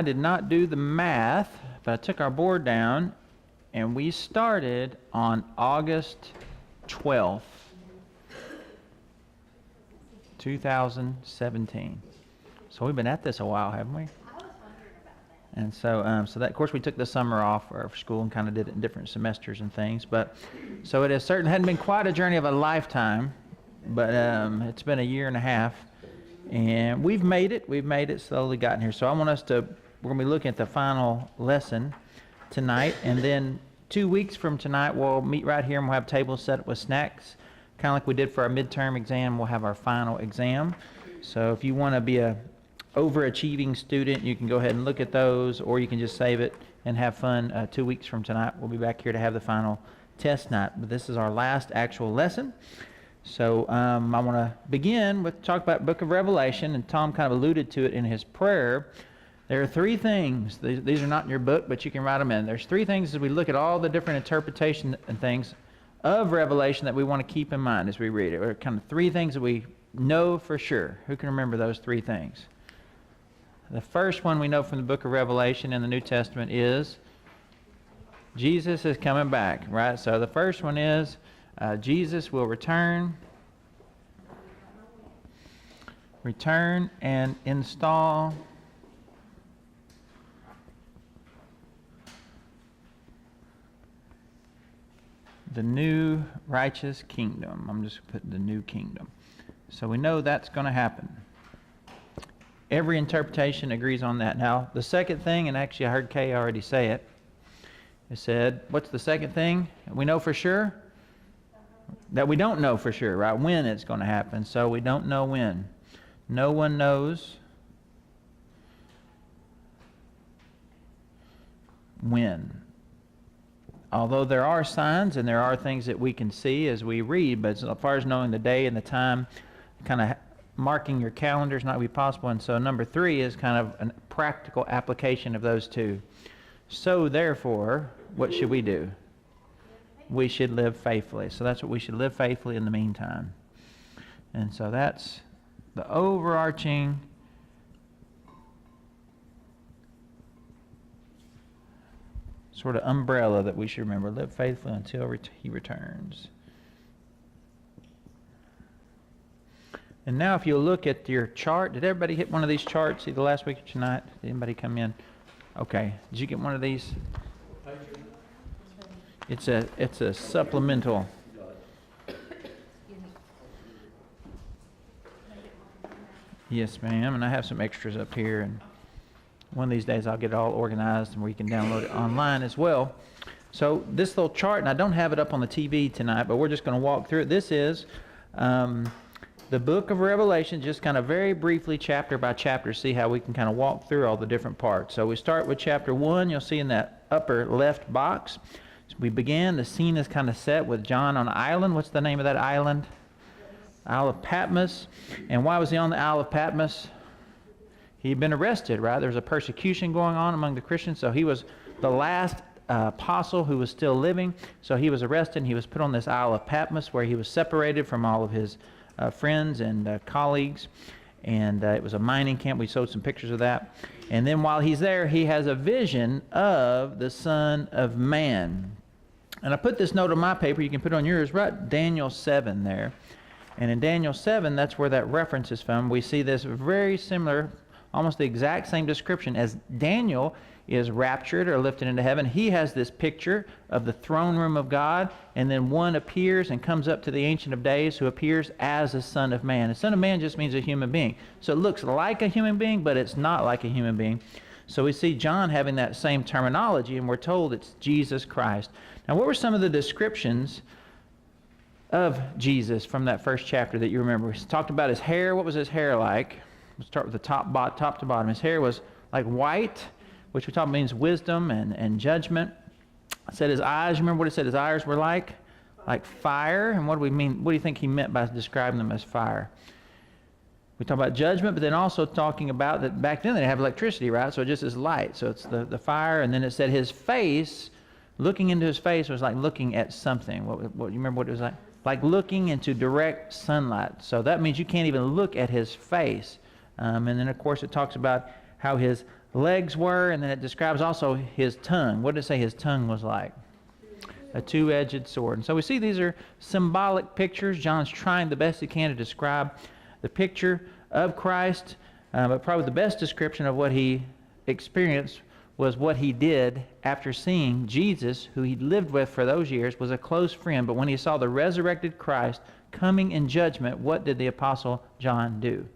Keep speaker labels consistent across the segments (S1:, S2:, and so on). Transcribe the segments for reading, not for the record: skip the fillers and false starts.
S1: I did not do the math, but I took our board down, and we started on August 12th, 2017. So we've been at this a while, haven't we? And so that, of course, we took the summer off for school and kind of did it in different semesters and things. But so it has certainly hadn't been quite a journey of a lifetime, but it's been a year and a half, and we've made it. We've made it, slowly gotten here. So I want us to, we're going to be looking at the final lesson tonight, and then 2 weeks from tonight we'll meet right here and we'll have tables set up with snacks, kind of like we did for our midterm exam. We'll have our final exam. So if you want to be a overachieving student, you can go ahead and look at those, or you can just save it and have fun. 2 weeks from tonight we'll be back here to have the final test night, but this is our last actual lesson. So I want to begin with talk about book of Revelation, and Tom kind of alluded to it in his prayer. There are three things. These are not in your book, but you can write them in. There's three things as we look at all the different interpretation and things of Revelation that we want to keep in mind as we read it. There are kind of three things that we know for sure. Who can remember those three things? The first one we know from the book of Revelation in the New Testament is Jesus is coming back, right? So the first one is Jesus will return and install the new righteous kingdom. I'm just putting the new kingdom. So we know that's going to happen. Every interpretation agrees on that. Now, the second thing, and actually I heard Kay already say it, it said, what's the second thing we know for sure? That we don't know for sure, right? When it's going to happen. So we don't know when. No one knows when. Although there are signs and there are things that we can see as we read, but as far as knowing the day and the time, kind of marking your calendar is not going to be possible. And so number three is kind of a practical application of those two. So therefore, what should we do? We should live faithfully. So that's what we should live faithfully in the meantime. And so that's the overarching sort of umbrella that we should remember. Live faithfully until he returns. And now if you'll look at your chart, did everybody hit one of these charts either last week or tonight? Did anybody come in? Okay. Did you get one of these? It's a supplemental. Yes, ma'am. And I have some extras up here, and one of these days I'll get it all organized and we can download it online as well. So this little chart, and I don't have it up on the TV tonight, but we're just going to walk through it. This is the book of Revelation, just kind of very briefly, chapter by chapter, see how we can kind of walk through all the different parts. So we start with chapter 1. You'll see in that upper left box. So we begin. The scene is kind of set with John on an island. What's the name of that island? Isle of Patmos. And why was he on the Isle of Patmos? He'd been arrested, right? There was a persecution going on among the Christians. So he was the last apostle who was still living. So he was arrested and he was put on this Isle of Patmos where he was separated from all of his friends and colleagues, and it was a mining camp. We showed some pictures of that. And then while he's there, he has a vision of the Son of Man. And I put this note on my paper. You can put it on yours. Right, Daniel 7 there. And in Daniel 7, that's where that reference is from. We see this very similar, almost the exact same description as Daniel is raptured or lifted into heaven. He has this picture of the throne room of God, and then one appears and comes up to the Ancient of Days who appears as the Son of Man. The Son of Man just means a human being. So it looks like a human being, but it's not like a human being. So we see John having that same terminology, and we're told it's Jesus Christ. Now, what were some of the descriptions of Jesus from that first chapter that you remember? We talked about his hair. What was his hair like? We'll start with the top to bottom. His hair was like white, which we talk means wisdom and judgment. I said his eyes, remember what it said his eyes were like? Like fire. And what do we mean? What do you think he meant by describing them as fire? We talk about judgment, but then also talking about that back then they didn't have electricity, right? So it just is light. So it's the fire. And then it said his face, looking into his face was like looking at something. What you remember what it was like? Like looking into direct sunlight. So that means you can't even look at his face. And then of course it talks about how his legs were, and then it describes also his tongue. What did it say his tongue was like? A two-edged sword. And so we see these are symbolic pictures. John's trying the best he can to describe the picture of Christ, but probably the best description of what he experienced was what he did after seeing Jesus, who he'd lived with for those years, was a close friend. But when he saw the resurrected Christ coming in judgment, what did the Apostle John do?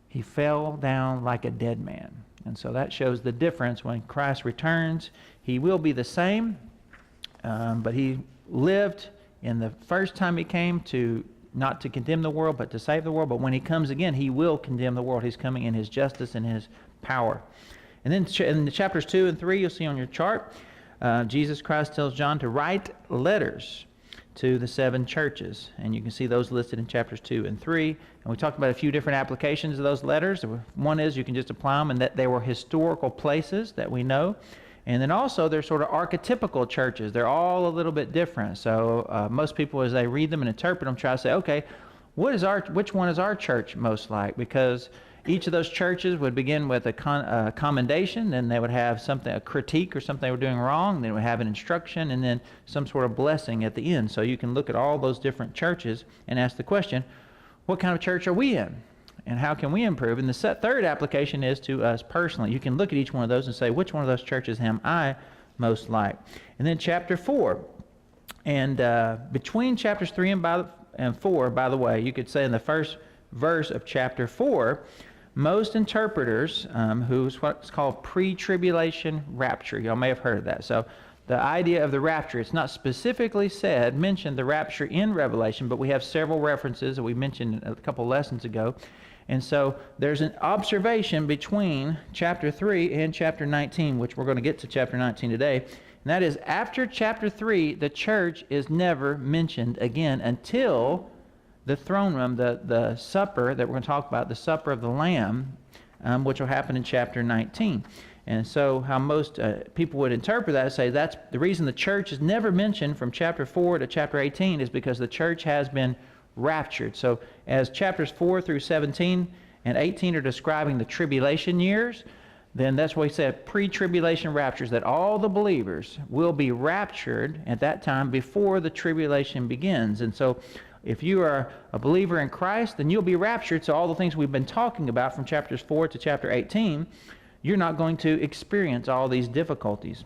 S1: He fell down like a dead man. And so that shows the difference. When Christ returns, he will be the same, but he lived in the first time he came to not to condemn the world, but to save the world. But when he comes again, he will condemn the world. He's coming in his justice and his power. And then in chapters 2 and 3, you'll see on your chart, Jesus Christ tells John to write letters to the 7 churches. And you can see those listed in chapters 2 and 3. And we talked about a few different applications of those letters. One is you can just apply them, and that they were historical places that we know. And then also they're sort of archetypical churches. They're all a little bit different. So most people, as they read them and interpret them, try to say, okay, which one is our church most like? Because each of those churches would begin with a commendation, then they would have something, a critique or something they were doing wrong, then it would have an instruction, and then some sort of blessing at the end. So you can look at all those different churches and ask the question, what kind of church are we in? And how can we improve? And the third application is to us personally. You can look at each one of those and say, which one of those churches am I most like? And then chapter 4. And between chapters 3 and 4, by the way, you could say in the first verse of chapter 4, most interpreters, who's what's called pre-tribulation rapture. Y'all may have heard of that. So the idea of the rapture, it's not specifically mentioned the rapture in Revelation, but we have several references that we mentioned a couple lessons ago. And so there's an observation between chapter 3 and chapter 19, which we're going to get to chapter 19 today. And that is, after chapter 3, the church is never mentioned again until the throne room, the supper that we're going to talk about, the supper of the Lamb, which will happen in chapter 19. And so how most people would interpret that is say that's the reason the church is never mentioned from chapter 4 to chapter 18 is because the church has been raptured. So as chapters 4 through 17 and 18 are describing the tribulation years, then that's what we said, pre-tribulation raptures, that all the believers will be raptured at that time before the tribulation begins. And so if you are a believer in Christ, then you'll be raptured. So all the things we've been talking about from chapters 4 to chapter 18, you're not going to experience all these difficulties.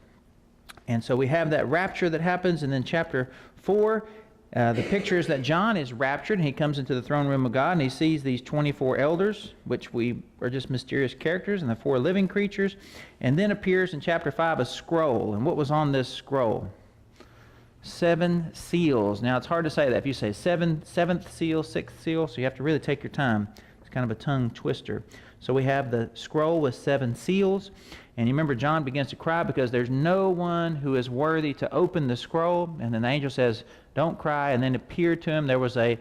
S1: And so we have that rapture that happens, and then chapter 4, the picture is that John is raptured, and he comes into the throne room of God, and he sees these 24 elders, which we are just mysterious characters, and the 4 living creatures. And then appears in chapter 5 a scroll. And what was on this scroll? 7 seals. Now, it's hard to say that. If you say 7th seal, 6th seal, so you have to really take your time. It's kind of a tongue twister. So we have the scroll with 7 seals. And you remember John begins to cry because there's no one who is worthy to open the scroll. And then the angel says, don't cry. And then appeared to him, there was the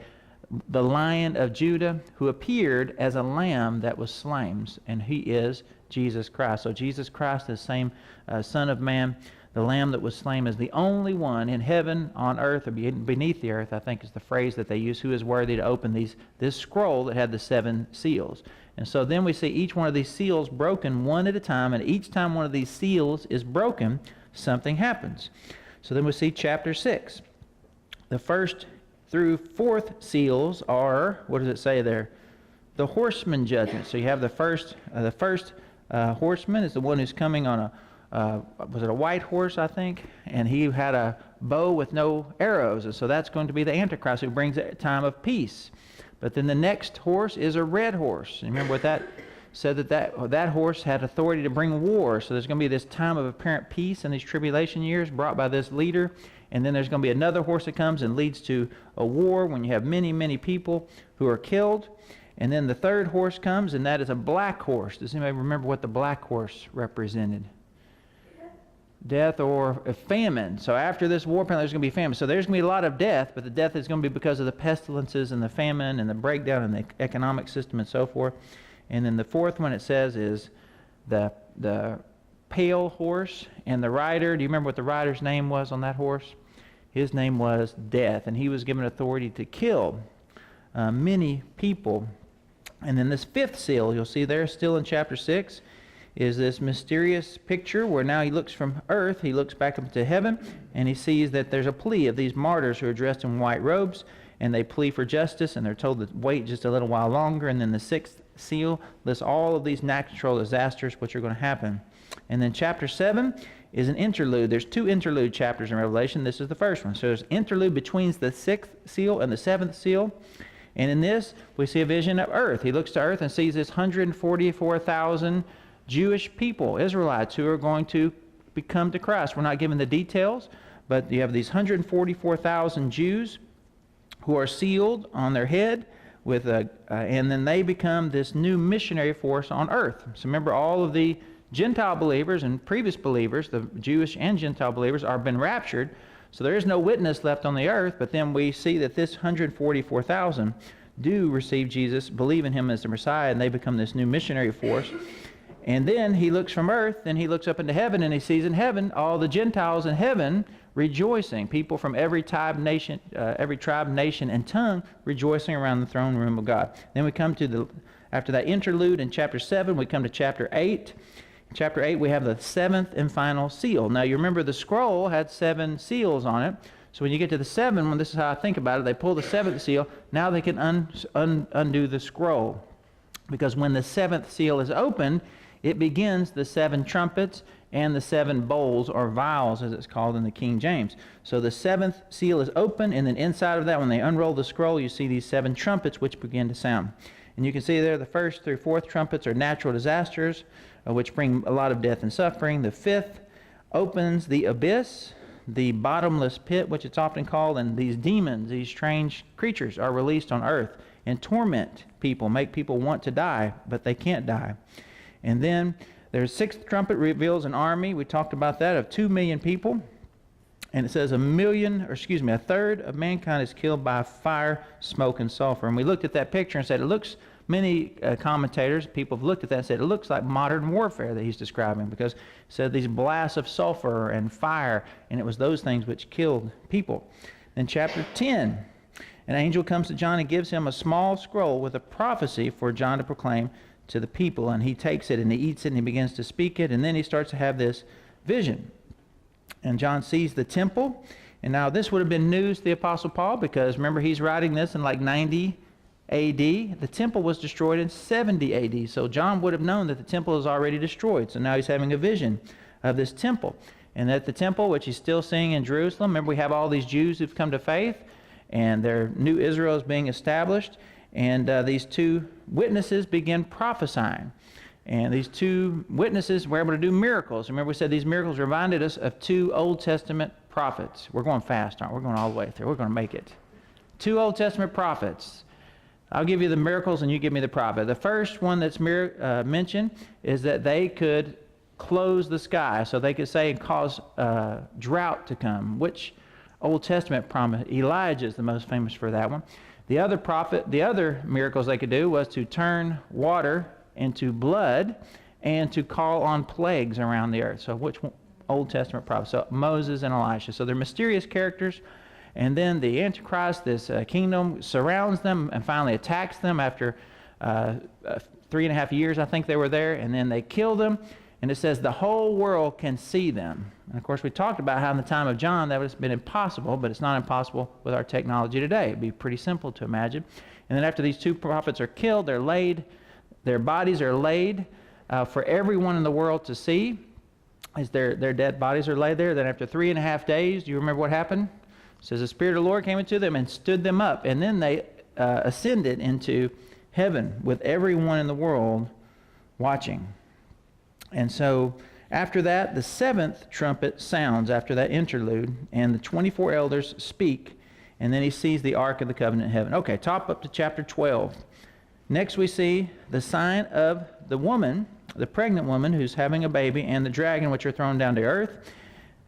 S1: Lion of Judah who appeared as a lamb that was slain. And he is Jesus Christ. So Jesus Christ, the same Son of Man, the Lamb that was slain, is the only one in heaven, on earth, or beneath the earth, I think is the phrase that they use, who is worthy to open this scroll that had the 7 seals. And so then we see each one of these seals broken one at a time, and each time one of these seals is broken, something happens. So then we see chapter 6. The 1st through 4th seals are, what does it say there? The horseman judgment. So you have the first horseman is the one who's coming on was it a white horse, I think? And he had a bow with no arrows. And so that's going to be the Antichrist who brings a time of peace. But then the next horse is a red horse. And remember what that said, that horse had authority to bring war. So there's going to be this time of apparent peace in these tribulation years brought by this leader. And then there's going to be another horse that comes and leads to a war when you have many, many people who are killed. And then the 3rd horse comes, and that is a black horse. Does anybody remember what the black horse represented? Death or a famine. So after this war, apparently there's going to be famine. So there's going to be a lot of death, but the death is going to be because of the pestilences and the famine and the breakdown in the economic system and so forth. And then the 4th one, it says, is the pale horse. And the rider, do you remember what the rider's name was on that horse? His name was Death, and he was given authority to kill many people. And then this 5th seal, you'll see there, still in chapter 6, is this mysterious picture where now he looks from earth, he looks back up to heaven, and he sees that there's a plea of these martyrs who are dressed in white robes, and they plea for justice, and they're told to wait just a little while longer. And then the sixth seal lists all of these natural disasters which are going to happen. And then chapter 7 is an interlude. There's 2 interlude chapters in Revelation. This is the first one. So there's interlude between the 6th seal and the 7th seal. And in this, we see a vision of earth. He looks to earth and sees this 144,000 Jewish people, Israelites, who are going to become to Christ. We're not given the details, but you have these 144,000 Jews who are sealed on their head with and then they become this new missionary force on earth. So remember, all of the Gentile believers and previous believers, the Jewish and Gentile believers, are been raptured. So there is no witness left on the earth, but then we see that this 144,000 do receive Jesus, believe in him as the Messiah, and they become this new missionary force. And then he looks from earth, and he looks up into heaven, and he sees in heaven all the Gentiles in heaven rejoicing, people from every tribe, nation, and tongue rejoicing around the throne room of God. Then we come to after that interlude in chapter 7, we come to chapter 8. In chapter 8, we have the 7th and final seal. Now, you remember the scroll had 7 seals on it. So when you get to the 7th one, this is how I think about it. They pull the 7th seal. Now they can undo the scroll. Because when the 7th seal is opened, it begins the 7 trumpets and the 7 bowls, or vials as it's called in the King James. So the 7th seal is open, and then inside of that, when they unroll the scroll, you see these 7 trumpets which begin to sound. And you can see there the 1st through 4th trumpets are natural disasters, which bring a lot of death and suffering. The 5th opens the abyss, the bottomless pit, which it's often called, and these demons, these strange creatures, are released on earth and torment people, make people want to die, but they can't die. And then there's 6th trumpet reveals an army. We talked about that, of 2 million people. And it says a third of mankind is killed by fire, smoke, and sulfur. And we looked at that picture and said many commentators, people have looked at that and said it looks like modern warfare that he's describing, because it said these blasts of sulfur and fire, and it was those things which killed people. Then chapter 10, an angel comes to John and gives him a small scroll with a prophecy for John to proclaim to the people, and he takes it and he eats it and he begins to speak it, and then he starts to have this vision. And John sees the temple, and now this would have been news to the Apostle Paul, because remember, he's writing this in like 90 A.D. The temple was destroyed in 70 A.D. So John would have known that the temple is already destroyed. So now he's having a vision of this temple. And that the temple, which he's still seeing in Jerusalem, remember, we have all these Jews who've come to faith, and their new Israel is being established. And these 2 witnesses begin prophesying. And these 2 witnesses were able to do miracles. Remember, we said these miracles reminded us of 2 Old Testament prophets. We're going fast, aren't we? We're going all the way through. We're going to make it. 2 Old Testament prophets. I'll give you the miracles and you give me the prophet. The first one that's mentioned is that they could close the sky. So they could say and cause drought to come. Which Old Testament promise? Elijah is the most famous for that one. The other miracles they could do was to turn water into blood and to call on plagues around the earth. So which Old Testament prophet? So Moses and Elisha. So they're mysterious characters. And then the Antichrist, this kingdom, surrounds them and finally attacks them after 3.5 years, I think they were there. And then they kill them. And it says the whole world can see them. And of course, we talked about how in the time of John that would have been impossible, but it's not impossible with our technology today. It'd be pretty simple to imagine. And then after these 2 prophets are killed, their bodies are laid for everyone in the world to see, as their dead bodies are laid there. Then after 3.5 days, do you remember what happened? It says the Spirit of the Lord came into them and stood them up. And then they ascended into heaven with everyone in the world watching. And so after that, the 7th trumpet sounds after that interlude, and the 24 elders speak, and then he sees the Ark of the Covenant in heaven. Okay, top up to chapter 12. Next we see the sign of the woman, the pregnant woman who's having a baby, and the dragon which are thrown down to earth.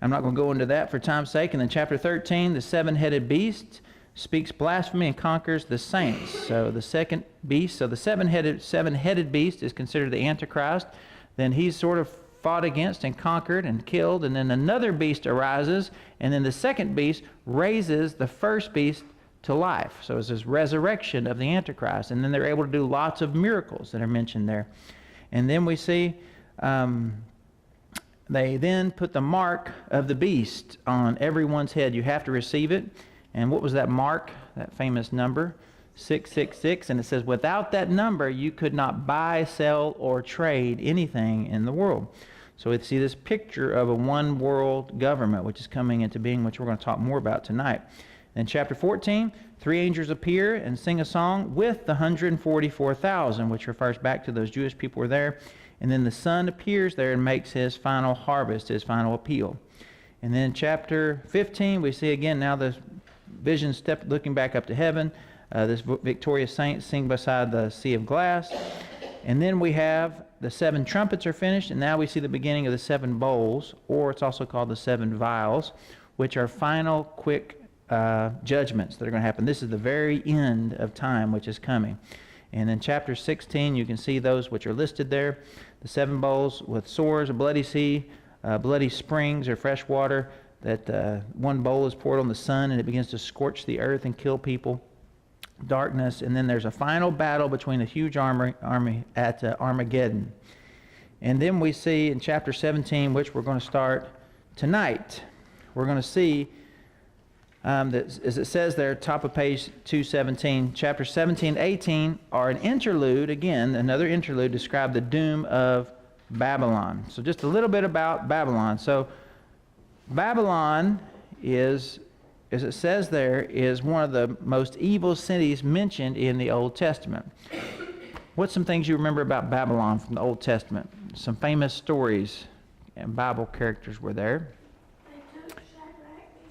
S1: I'm not going to go into that for time's sake. And then chapter 13, the 7-headed beast speaks blasphemy and conquers the saints. So the second beast, so the seven-headed beast is considered the Antichrist. Then he's sort of fought against and conquered and killed. And then another beast arises, and then the second beast raises the first beast to life. So it's this resurrection of the Antichrist. And then they're able to do lots of miracles that are mentioned there. And then we see They then put the mark of the beast on everyone's head. You have to receive it. And what was that mark? That famous number, 666. And it says, without that number, you could not buy, sell, or trade anything in the world. So we see this picture of a one world government, which is coming into being, which we're going to talk more about tonight. In chapter 14, 3 angels appear and sing a song with the 144,000, which refers back to those Jewish people who were there. And then the Son appears there and makes his final harvest, his final appeal. And then in chapter 15, we see again now the vision looking back up to heaven. This victorious saint sing beside the sea of glass. And then we have the 7 trumpets are finished, and now we see the beginning of the 7 bowls, or it's also called the 7 vials, which are final, quick judgments that are going to happen. This is the very end of time, which is coming. And in chapter 16, you can see those which are listed there. The 7 bowls with swords, a bloody sea, bloody springs or fresh water. That one bowl is poured on the sun, and it begins to scorch the earth and kill people. Darkness, and then there's a final battle between a huge army at Armageddon. And then we see in chapter 17, which we're going to start tonight, we're going to see that, as it says there, top of page 217, chapter 17, 18 are an interlude, again, another interlude, describe the doom of Babylon. So just a little bit about Babylon. So Babylon is, as it says there, is one of the most evil cities mentioned in the Old Testament. What's some things you remember about Babylon from the Old Testament? Some famous stories and Bible characters were there.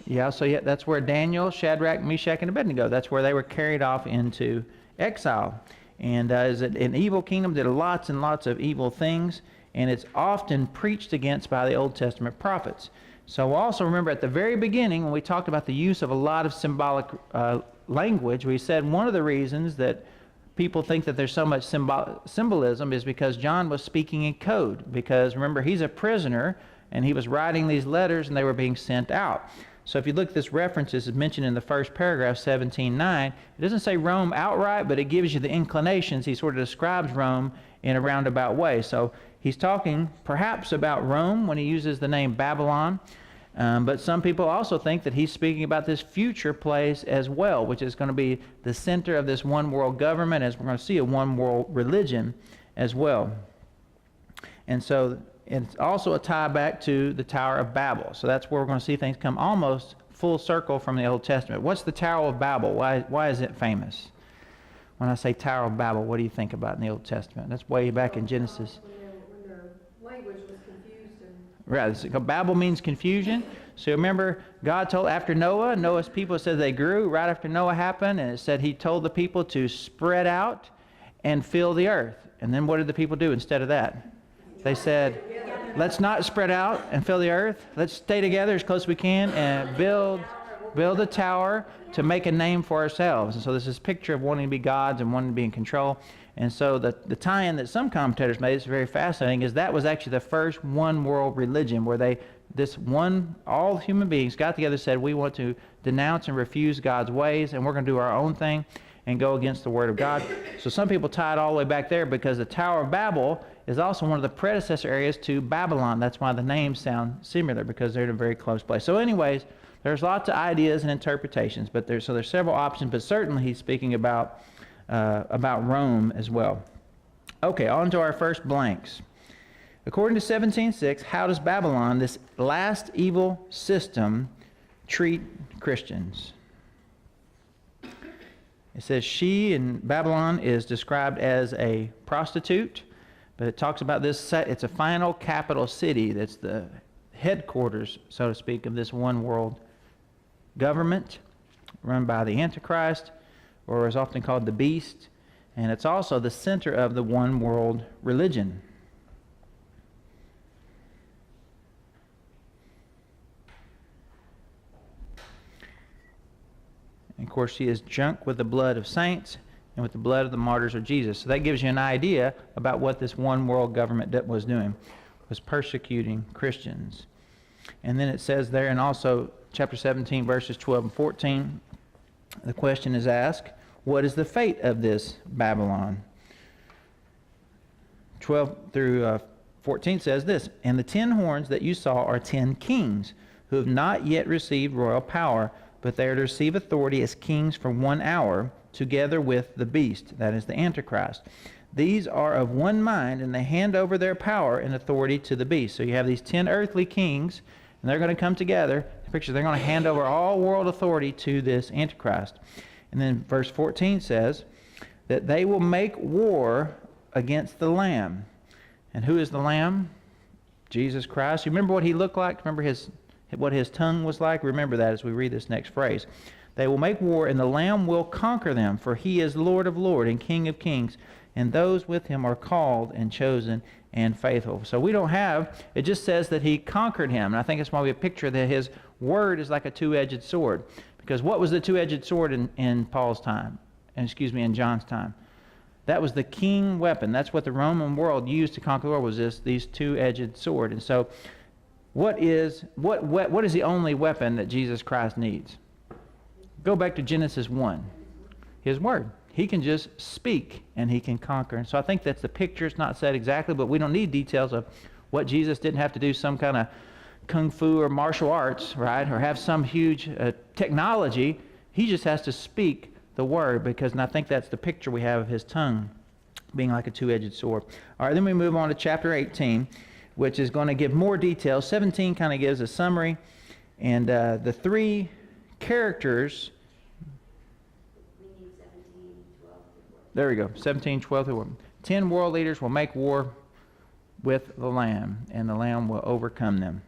S1: Yeah, so yeah, that's where Daniel, Shadrach, Meshach, and Abednego, that's where they were carried off into exile. And is an evil kingdom, did lots and lots of evil things, and it's often preached against by the Old Testament prophets. So also remember at the very beginning, when we talked about the use of a lot of symbolic language, we said one of the reasons that people think that there's so much symbolism is because John was speaking in code. Because remember, he's a prisoner, and he was writing these letters, and they were being sent out. So if you look at this reference, this is mentioned in the first paragraph, 17:9. It doesn't say Rome outright, but it gives you the inclinations. He sort of describes Rome in a roundabout way. So he's talking perhaps about Rome when he uses the name Babylon. But some people also think that he's speaking about this future place as well, which is going to be the center of this one world government, as we're going to see a one world religion as well. And so it's also a tie back to the Tower of Babel. So that's where we're going to see things come almost full circle from the Old Testament. What's the Tower of Babel? Why is it famous? When I say Tower of Babel, what do you think about in the Old Testament? That's way back in Genesis.
S2: When their language was confused.
S1: Right. So Babel means confusion. So remember, God told after Noah's people said they grew right after Noah happened, and it said he told the people to spread out and fill the earth. And then what did the people do instead of that? They said, let's not spread out and fill the earth. Let's stay together as close as we can and build a tower to make a name for ourselves. And so this is a picture of wanting to be gods and wanting to be in control. And so the tie-in that some commentators made is very fascinating, is that was actually the first one world religion where all human beings got together and said, we want to denounce and refuse God's ways, and we're going to do our own thing and go against the Word of God. So some people tie it all the way back there because the Tower of Babel is also one of the predecessor areas to Babylon. That's why the names sound similar, because they're in a very close place. So anyways, there's lots of ideas and interpretations, but there's several options, but certainly he's speaking about Rome as well. Okay, on to our first blanks. According to 17:6, how does Babylon, this last evil system, treat Christians? It says she in Babylon is described as a prostitute, but it talks about this, it's a final capital city that's the headquarters, so to speak, of this one world government run by the Antichrist, or is often called the beast, and it's also the center of the one world religion. And of course, she is drunk with the blood of saints and with the blood of the martyrs of Jesus. So that gives you an idea about what this one world government was doing, was persecuting Christians. And then it says there, and also chapter 17, verses 12 and 14, the question is asked, what is the fate of this Babylon? 12 through 14 says this, "And the 10 horns that you saw are 10 kings who have not yet received royal power, but they are to receive authority as kings for 1 hour, together with the beast," that is the Antichrist. "These are of one mind, and they hand over their power and authority to the beast." So you have these 10 earthly kings, and they're going to come together. The picture, they're going to hand over all world authority to this Antichrist. And then verse 14 says that they will make war against the Lamb. And who is the Lamb? Jesus Christ. You remember what he looked like? Remember what his tongue was like? Remember that as we read this next phrase. "They will make war, and the Lamb will conquer them, for he is Lord of lords and King of kings, and those with him are called and chosen and faithful." So we don't have, it just says that he conquered him. And I think that's why we have a picture that his word is like a two-edged sword. Because what was the two-edged sword in Paul's time? In John's time? That was the king weapon. That's what the Roman world used to conquer the world, was these two-edged sword. And so what is the only weapon that Jesus Christ needs? Go back to Genesis 1. His word. He can just speak and he can conquer. And so I think that's the picture. It's not said exactly, but we don't need details of what Jesus didn't have to do some kind of kung fu or martial arts, right? Or have some huge technology. He just has to speak the word, and I think that's the picture we have of his tongue being like a two-edged sword. All right, then we move on to chapter 18, which is going to give more details. 17 kind of gives a summary, and the three characters.
S2: We need 17, 12, 14.
S1: There we go, 17, 12 through 1. 10 world leaders will make war with the Lamb, and the Lamb will overcome them.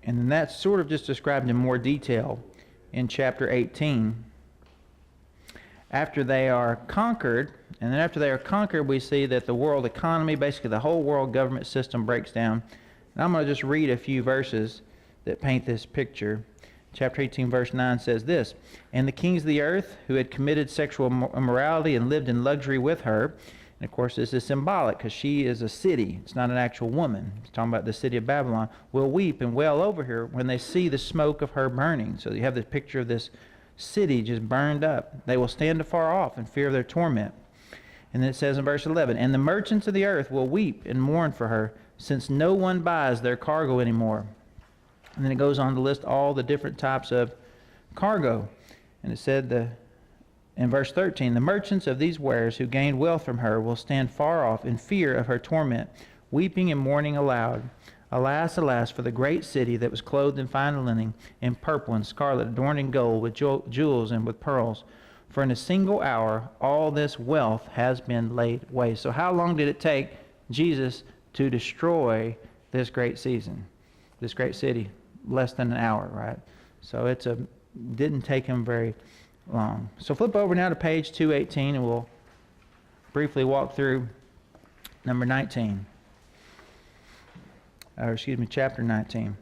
S1: And then that's sort of just described in more detail in chapter 18. After they are conquered, and then after they are conquered, we see that the world economy, basically the whole world government system, breaks down. And I'm going to just read a few verses that paint this picture. Chapter 18, verse 9 says this, "And the kings of the earth, who had committed sexual immorality and lived in luxury with her," and of course this is symbolic because she is a city, it's not an actual woman, it's talking about the city of Babylon, "will weep and wail over her when they see the smoke of her burning." So you have this picture of this city just burned up. "They will stand afar off in fear of their torment." And then it says in verse 11, "And the merchants of the earth will weep and mourn for her, since no one buys their cargo anymore." And then it goes on to list all the different types of cargo. And it said in verse 13, "The merchants of these wares who gained wealth from her will stand far off in fear of her torment, weeping and mourning aloud. Alas, alas, for the great city that was clothed in fine linen, in purple and scarlet, adorned in gold, with jewels and with pearls. For in a single hour all this wealth has been laid waste." So how long did it take Jesus to destroy this great city? Less than an hour, right? So didn't take him very long. So flip over now to page 218, and we'll briefly walk through number 19. Chapter 19.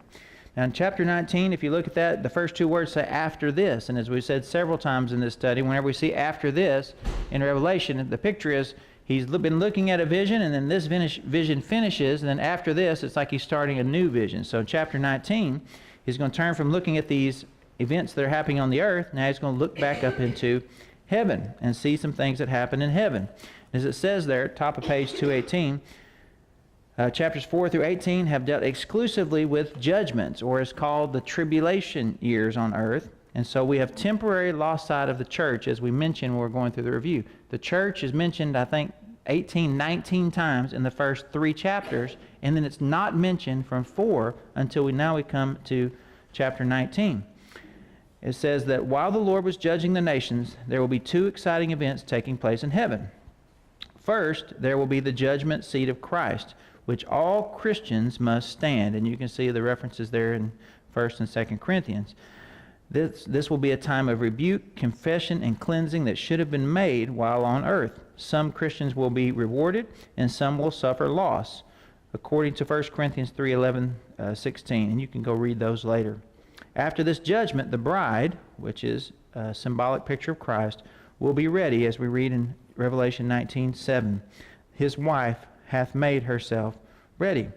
S1: Now in chapter 19, if you look at that, the first two words say "after this." And as we've said several times in this study, whenever we see "after this" in Revelation, the picture is he's been looking at a vision, and then this vision finishes, and then after this, it's like he's starting a new vision. So in chapter 19, he's going to turn from looking at these events that are happening on the earth. Now he's going to look back up into heaven and see some things that happen in heaven. As it says there at top of page 218, chapters 4 through 18 have dealt exclusively with judgments, or is called the tribulation years on earth. And so we have temporary lost sight of the church, as we mentioned when we're going through the review. The church is mentioned, I think, 18, 19 times in the first 3 chapters, and then it's not mentioned from 4 until we come to chapter 19. It says that while the Lord was judging the nations, there will be 2 exciting events taking place in heaven. First, there will be the judgment seat of Christ, which all Christians must stand. And you can see the references there in 1st and 2nd Corinthians. This will be a time of rebuke, confession, and cleansing that should have been made while on earth. Some Christians will be rewarded, and some will suffer loss, according to 1 Corinthians 3:11, 16. And you can go read those later. After this judgment, the bride, which is a symbolic picture of Christ, will be ready, as we read in Revelation 19:7. His wife hath made herself ready.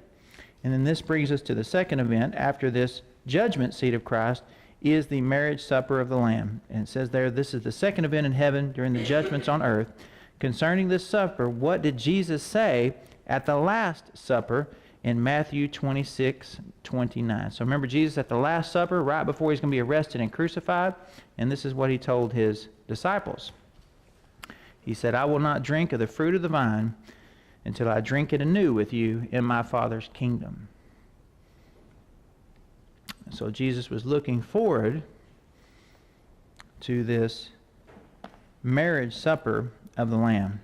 S1: And then this brings us to the second event. After this judgment seat of Christ is the marriage supper of the Lamb. And it says there, this is the second event in heaven during the judgments on earth. Concerning this supper, what did Jesus say at the Last Supper in Matthew 26:29? So remember Jesus at the Last Supper, right before he's going to be arrested and crucified. And this is what he told his disciples. He said, I will not drink of the fruit of the vine until I drink it anew with you in my Father's kingdom. So Jesus was looking forward to this marriage supper of the Lamb.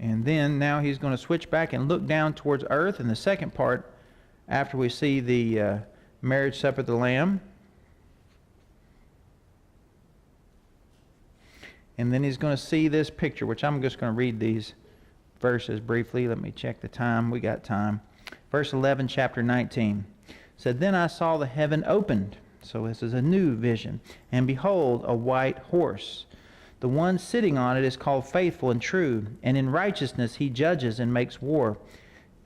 S1: And then now he's going to switch back and look down towards earth in the second part after we see the marriage supper of the Lamb. And then he's going to see this picture, which I'm just going to read these verses briefly. Let me check the time. We got time. Verse 11, chapter 19. Said, Then I saw the heaven opened. So this is a new vision. And behold, a white horse. The one sitting on it is called Faithful and True, and in righteousness he judges and makes war.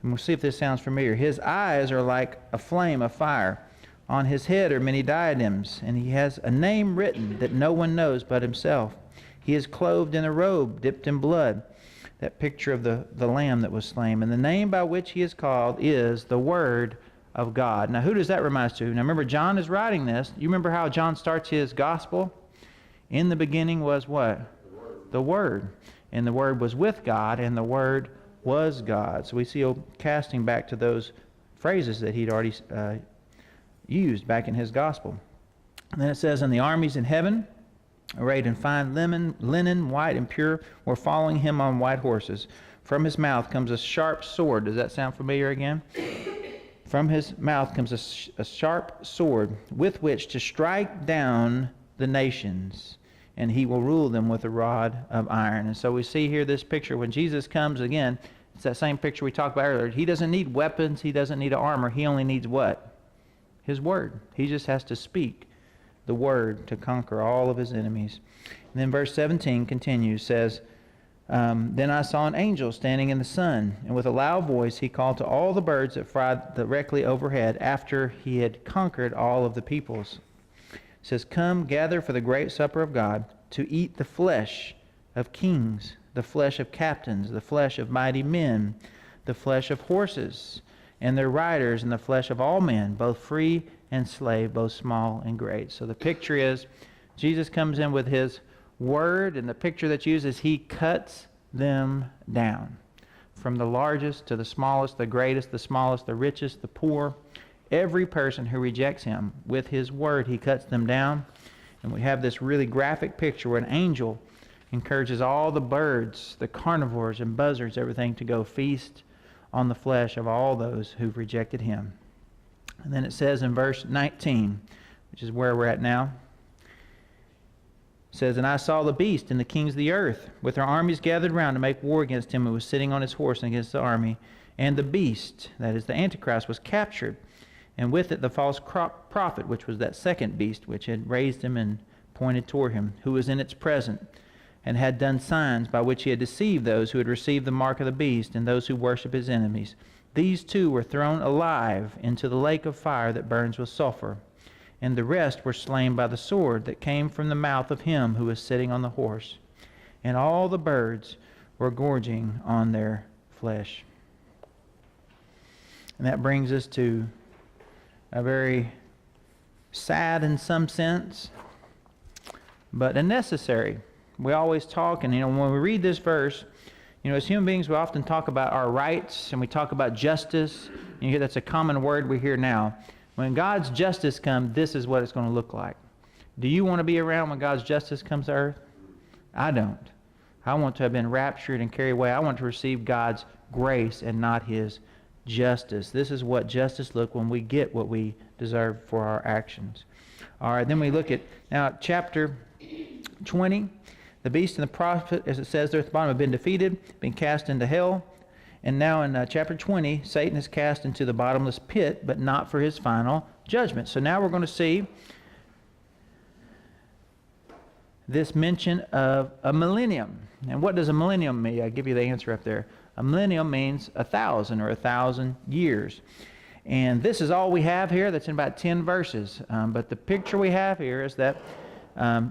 S1: And we'll see if this sounds familiar. His eyes are like a flame of fire. On his head are many diadems, and he has a name written that no one knows but himself. He is clothed in a robe dipped in blood. That picture of the lamb that was slain. And the name by which he is called is the Word of God. Now, who does that remind us to? Now, remember, John is writing this. You remember how John starts his gospel? In the beginning was what? The Word. And the Word was with God, and the Word was God. So we see casting back to those phrases that he'd already used back in his gospel. And then it says, And the armies in heaven, arrayed in fine linen, white and pure, were following him on white horses. From his mouth comes a sharp sword. Does that sound familiar again? From his mouth comes a sharp sword with which to strike down the nations, and he will rule them with a rod of iron. And so we see here this picture. When Jesus comes again, it's that same picture we talked about earlier. He doesn't need weapons. He doesn't need armor. He only needs what? His Word. He just has to speak the Word to conquer all of his enemies. And then verse 17 continues, says, Then I saw an angel standing in the sun, and with a loud voice he called to all the birds that fly directly overhead after he had conquered all of the peoples. It says, Come, gather for the great supper of God, to eat the flesh of kings, the flesh of captains, the flesh of mighty men, the flesh of horses and their riders, and the flesh of all men, both free and slave, both small and great. So the picture is Jesus comes in with his Word, and the picture that's used is he cuts them down. From the largest to the smallest, the greatest, the smallest, the richest, the poor, every person who rejects him, with his Word, he cuts them down. And we have this really graphic picture where an angel encourages all the birds, the carnivores and buzzards, everything, to go feast on the flesh of all those who've rejected him. And then it says in verse 19, which is where we're at now, it says, And I saw the beast and the kings of the earth with their armies gathered round to make war against him who was sitting on his horse and against the army. And the beast, that is the Antichrist, was captured, and with it the false prophet, which was that second beast which had raised him and pointed toward him, who was in its presence, and had done signs by which he had deceived those who had received the mark of the beast and those who worship his enemies. These two were thrown alive into the lake of fire that burns with sulfur, and the rest were slain by the sword that came from the mouth of him who was sitting on the horse. And all the birds were gorging on their flesh. And that brings us to a very sad in some sense, but a necessary. We always talk, and when we read this verse, as human beings, we often talk about our rights, and we talk about justice. You hear that's a common word we hear now. When God's justice comes, this is what it's going to look like. Do you want to be around when God's justice comes to earth? I don't. I want to have been raptured and carried away. I want to receive God's grace and not his justice. This is what justice looks when we get what we deserve for our actions. All right, then we look at now chapter 20. The beast and the prophet, as it says there at the bottom, have been defeated, been cast into hell. And now in chapter 20, Satan is cast into the bottomless pit, but not for his final judgment. So now we're going to see this mention of a millennium. And what does a millennium mean? I'll give you the answer up there. A millennium means 1,000 or 1,000 years. And this is all we have here. That's in about 10 verses. But the picture we have here is that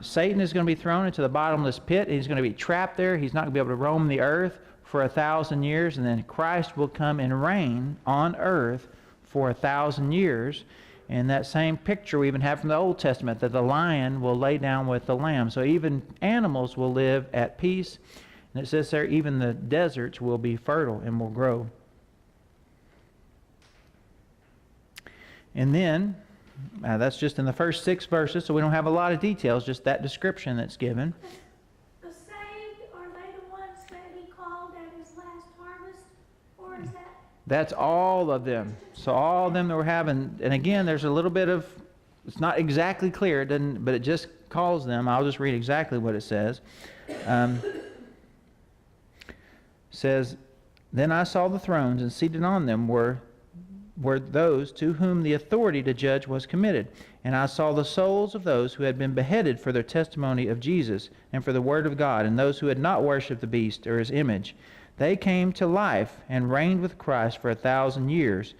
S1: Satan is going to be thrown into the bottomless pit. He's going to be trapped there. He's not going to be able to roam the earth for 1,000 years. And then Christ will come and reign on earth for 1,000 years. And that same picture we even have from the Old Testament, that the lion will lay down with the lamb. So even animals will live at peace. And it says there, even the deserts will be fertile and will grow. And then, that's just in the first 6 verses, so we don't have a lot of details, just that description that's given.
S3: The saved, are they the ones that he called at his last harvest? Or is that...
S1: That's all of them. So all of them that we're having, and again, there's a little bit of, it's not exactly clear, it doesn't, but it just calls them. I'll just read exactly what it says. Says, then I saw the thrones, and seated on them were those to whom the authority to judge was committed. And I saw the souls of those who had been beheaded for their testimony of Jesus and for the word of God, and those who had not worshipped the beast or his image. They came to life and reigned with Christ for 1,000 years.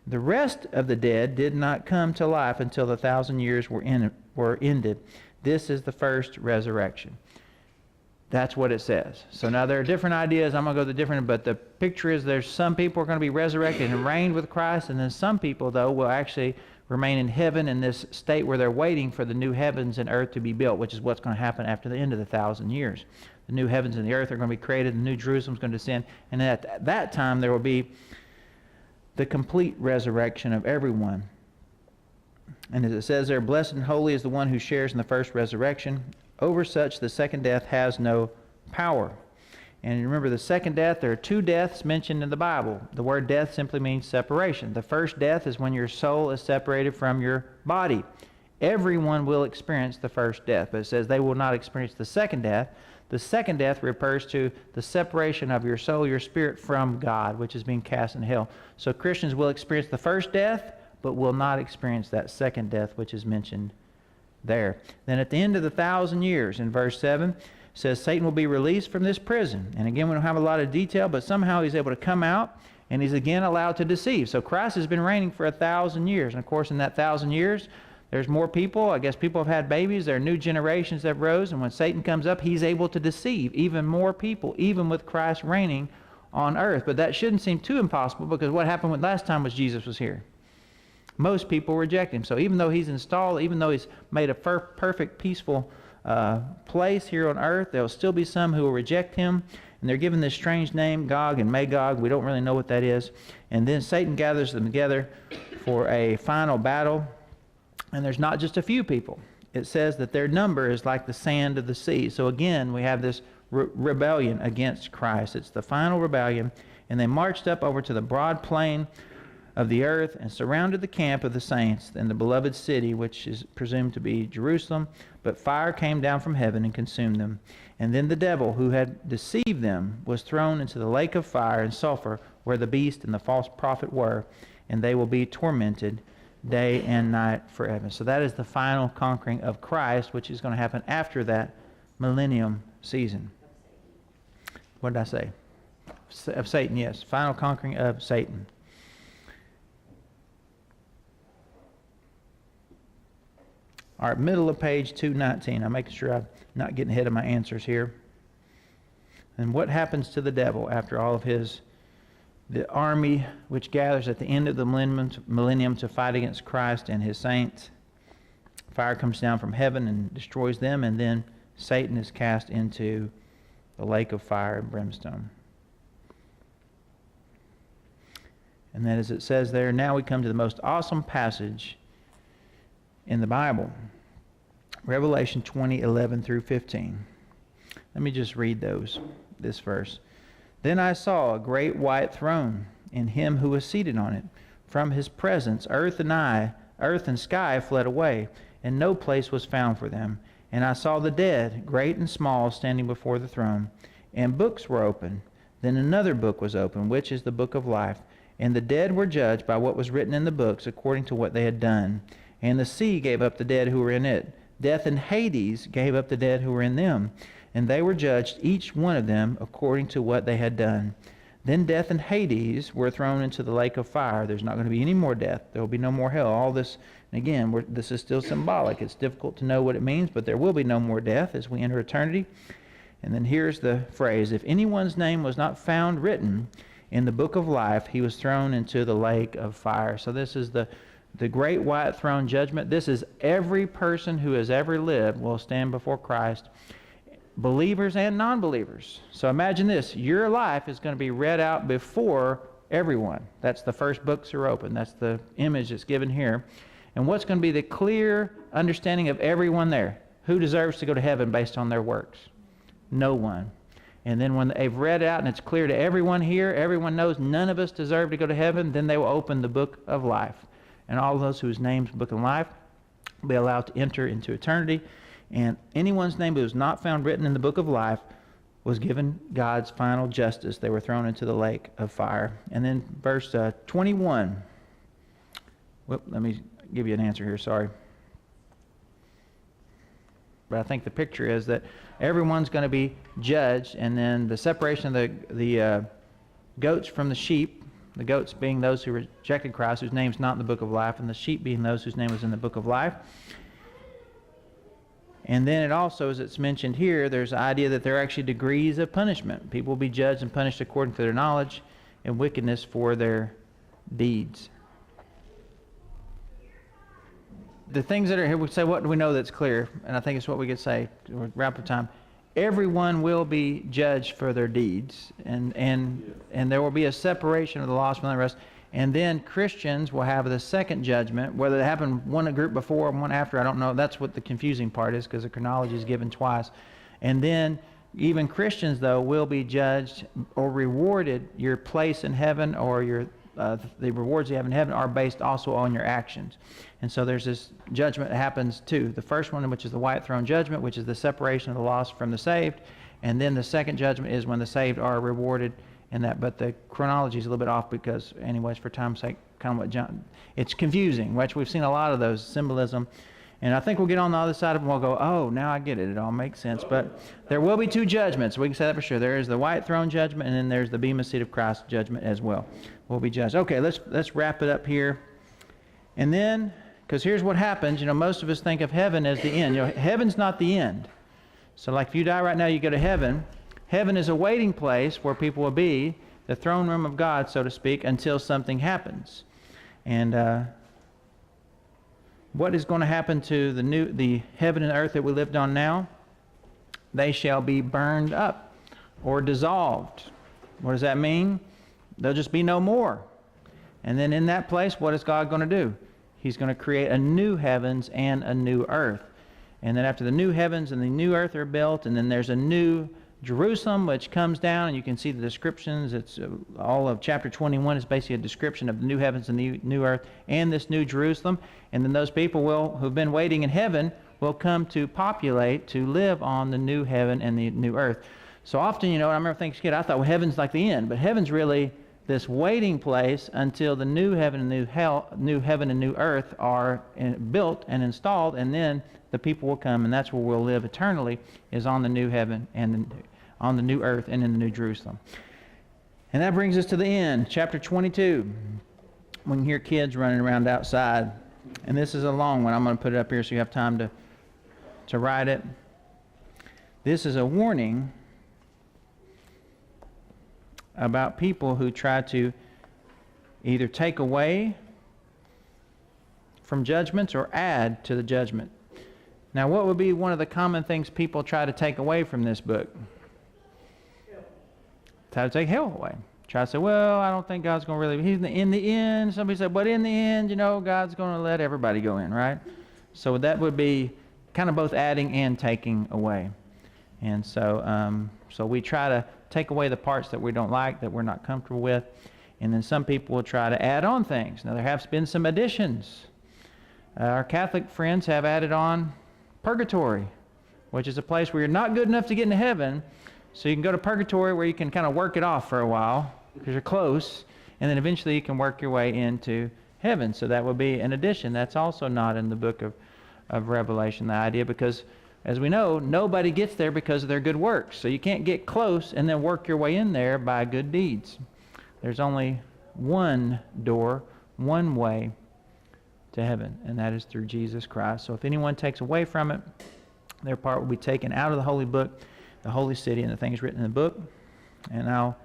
S1: The rest of the dead did not come to life until the 1,000 years were ended. This is the first resurrection. That's what it says. So now there are different ideas. I'm going to go to the different, but the picture is there's some people are going to be resurrected and reigned with Christ, and then some people, though, will actually remain in heaven in this state where they're waiting for the new heavens and earth to be built, which is what's going to happen after the end of the 1,000 years. The new heavens and the earth are going to be created, the new Jerusalem is going to descend, and at that time there will be the complete resurrection of everyone. And as it says there, blessed and holy is the one who shares in the first resurrection. Over such the second death has no power. And remember, the second death, there are 2 deaths mentioned in the Bible. The word death simply means separation. The first death is when your soul is separated from your body. Everyone will experience the first death, but it says they will not experience the second death. The second death refers to the separation of your soul, your spirit from God, which is being cast in hell. So Christians will experience the first death, but will not experience that second death, which is mentioned there. Then at the end of the 1,000 years, in verse 7, says Satan will be released from this prison. And again, we don't have a lot of detail, but somehow he's able to come out, and he's again allowed to deceive. So Christ has been reigning for 1,000 years. And of course, in that 1,000 years, there's more people. I guess people have had babies. There are new generations that rose. And when Satan comes up, he's able to deceive even more people, even with Christ reigning on earth. But that shouldn't seem too impossible, because what happened when last time was Jesus was here? Most people reject him. So even though he's installed, even though he's made a perfect, peaceful place here on earth, there will still be some who will reject him. And they're given this strange name, Gog and Magog. We don't really know what that is. And then Satan gathers them together for a final battle. And there's not just a few people. It says that their number is like the sand of the sea. So again, we have this rebellion against Christ. It's the final rebellion. And they marched up over to the broad plain of the earth and surrounded the camp of the saints and the beloved city, which is presumed to be Jerusalem. But fire came down from heaven and consumed them. And then the devil who had deceived them was thrown into the lake of fire and sulfur, where the beast and the false prophet were, and they will be tormented day and night forever. So that is the final conquering of Christ, which is going to happen after that millennium season. What did I say? Of Satan, yes. Final conquering of Satan. All right, middle of page 219. I'm making sure I'm not getting ahead of my answers here. And what happens to the devil after all of the army which gathers at the end of the millennium to fight against Christ and his saints? Fire comes down from heaven and destroys them, and then Satan is cast into the lake of fire and brimstone. And then as it says there, now we come to the most awesome passage in the Bible. Revelation 20:11 through 15. Let me just read this verse. Then I saw a great white throne, and him who was seated on it. From his presence earth and sky fled away, and no place was found for them. And I saw the dead, great and small, standing before the throne, and books were opened. Then another book was opened, which is the book of life. And the dead were judged by what was written in the books, according to what they had done. And the sea gave up the dead who were in it. Death and Hades gave up the dead who were in them, and they were judged, each one of them, according to what they had done. Then death and Hades were thrown into the lake of fire. There's not going to be any more death. There will be no more hell. All this, and again, this is still symbolic. It's difficult to know what it means, but there will be no more death as we enter eternity. And then here's the phrase, if anyone's name was not found written in the book of life, he was thrown into the lake of fire. So this is the great white throne judgment. This is every person who has ever lived will stand before Christ, believers and non-believers. So imagine this, your life is going to be read out before everyone. That's the first books are open. That's the image that's given here. And what's going to be the clear understanding of everyone there? Who deserves to go to heaven based on their works? No one. And then when they've read out and it's clear to everyone here, everyone knows none of us deserve to go to heaven, then they will open the book of life. And all those whose names book of life will be allowed to enter into eternity. And anyone's name who was not found written in the book of life was given God's final justice. They were thrown into the lake of fire. And then verse 21. Let me give you an answer here, sorry. But I think the picture is that everyone's going to be judged, and then the separation of the goats from the sheep, the goats being those who rejected Christ, whose name's not in the book of life, and the sheep being those whose name was in the book of life. And then it also, as it's mentioned here, there's the idea that there are actually degrees of punishment. People will be judged and punished according to their knowledge and wickedness for their deeds. The things that are here, we say, what do we know that's clear? And I think it's what we could say to wrap up time. Everyone will be judged for their deeds, and there will be a separation of the lost from the rest. And then Christians will have the second judgment, whether it happened one group before and one after, I don't know. That's what the confusing part is, because the chronology is given twice. And then even Christians, though, will be judged or rewarded. Your place in heaven or the rewards you have in heaven are based also on your actions. And so there's this judgment that happens too. The first one, which is the white throne judgment, which is the separation of the lost from the saved. And then the second judgment is when the saved are rewarded in that. But the chronology is a little bit off because, anyways, for time's sake, kind of what John, it's confusing, which we've seen a lot of those symbolism. And I think we'll get on the other side of it and we'll go, oh, now I get it. It all makes sense. But there will be two judgments. We can say that for sure. There is the white throne judgment, and then there's the bema seat of Christ judgment as well. We'll be judged. Okay, let's wrap it up here. And then, because here's what happens. Most of us think of heaven as the end. Heaven's not the end. So like if you die right now, you go to heaven. Heaven is a waiting place where people will be, the throne room of God, so to speak, until something happens. And what is going to happen to the heaven and earth that we lived on now? They shall be burned up or dissolved. What does that mean? There'll just be no more. And then in that place, what is God going to do? He's going to create a new heavens and a new earth. And then after the new heavens and the new earth are built, and then there's a new Jerusalem which comes down, and you can see the descriptions. It's all of chapter 21 is basically a description of the new heavens and the new earth and this new Jerusalem. And then those people who've been waiting in heaven will come to populate, to live on the new heaven and the new earth. So often, I remember thinking as a kid, I thought, well, heaven's like the end. But heaven's really this waiting place until the new heaven and new heaven and new earth are built and installed, and then the people will come, and that's where we'll live eternally, is on the new heaven and on the new earth and in the new Jerusalem. And that brings us to the end, chapter 22. We can hear kids running around outside, and this is a long one. I'm going to put it up here so you have time to write it. This is a warning about people who try to either take away from judgments or add to the judgment. Now, what would be one of the common things people try to take away from this book? Try to take hell away. Try to say, well, I don't think God's going to really... In the end, somebody said, but in the end, God's going to let everybody go in, right? So that would be kind of both adding and taking away. And so we try to take away the parts that we don't like, that we're not comfortable with. And then some people will try to add on things. Now, there have been some additions. Our Catholic friends have added on purgatory, which is a place where you're not good enough to get into heaven, so you can go to purgatory where you can kind of work it off for a while because you're close, and then eventually you can work your way into heaven. So that would be an addition. That's also not in the book of Revelation, the idea, because as we know, nobody gets there because of their good works. So you can't get close and then work your way in there by good deeds. There's only one door, one way to heaven, and that is through Jesus Christ. So if anyone takes away from it, their part will be taken out of the holy book, the holy city, and the things written in the book. And now,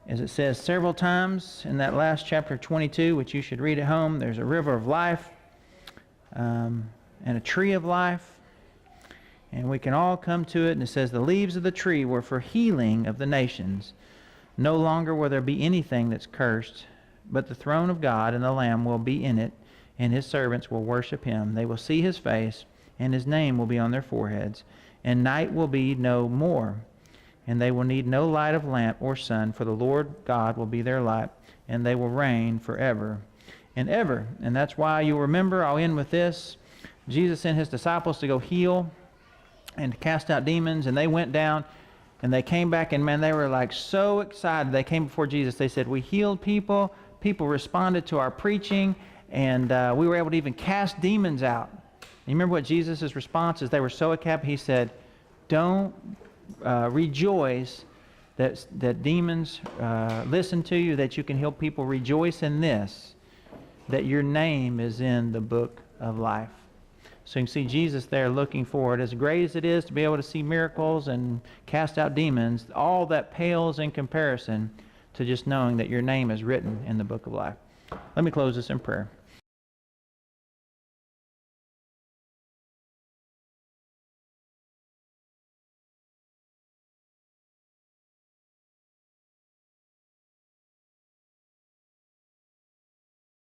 S1: as it says several times in that last chapter 22, which you should read at home, there's a river of life and a tree of life. And we can all come to it, and it says the leaves of the tree were for healing of the nations. No longer will there be anything that's cursed, but the throne of God and the Lamb will be in it, and his servants will worship him. They will see his face, and his name will be on their foreheads. And night will be no more, and they will need no light of lamp or sun, for the Lord God will be their light, and they will reign forever and ever. And that's why you'll remember, I'll end with this, Jesus sent his disciples to go heal and to cast out demons, and they went down, and they came back, and man, they were like so excited. They came before Jesus. They said, we healed people. People responded to our preaching, and we were able to even cast demons out. You remember what Jesus' response is? They were so happy. He said, don't rejoice that demons listen to you, that you can heal people. Rejoice in this, that your name is in the book of life. So you can see Jesus there looking forward. As great as it is to be able to see miracles and cast out demons, all that pales in comparison to just knowing that your name is written in the book of life. Let me close this in prayer.